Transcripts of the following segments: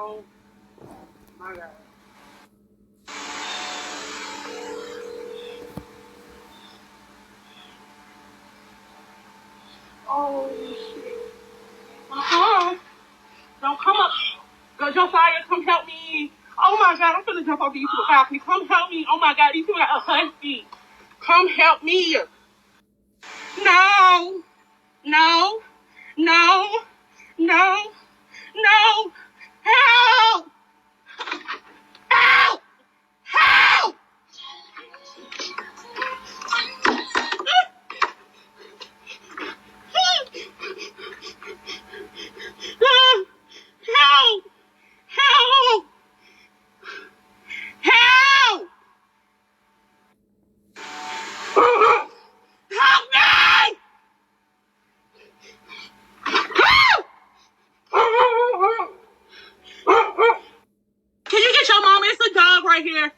Oh my God. Oh shit. Don't come up. Go, Josiah, come help me. Oh my God, I'm finna jump off these people balcony. Come help me. Oh my God, these people got a husky. Come help me. No. No. No. No. No. Help. Help. Help. Help. Help. Help. Help me. Can you get your mama? It's a dog right here.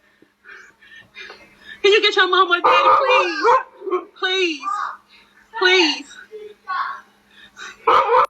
Can you get your mama, daddy, please? Please. Please.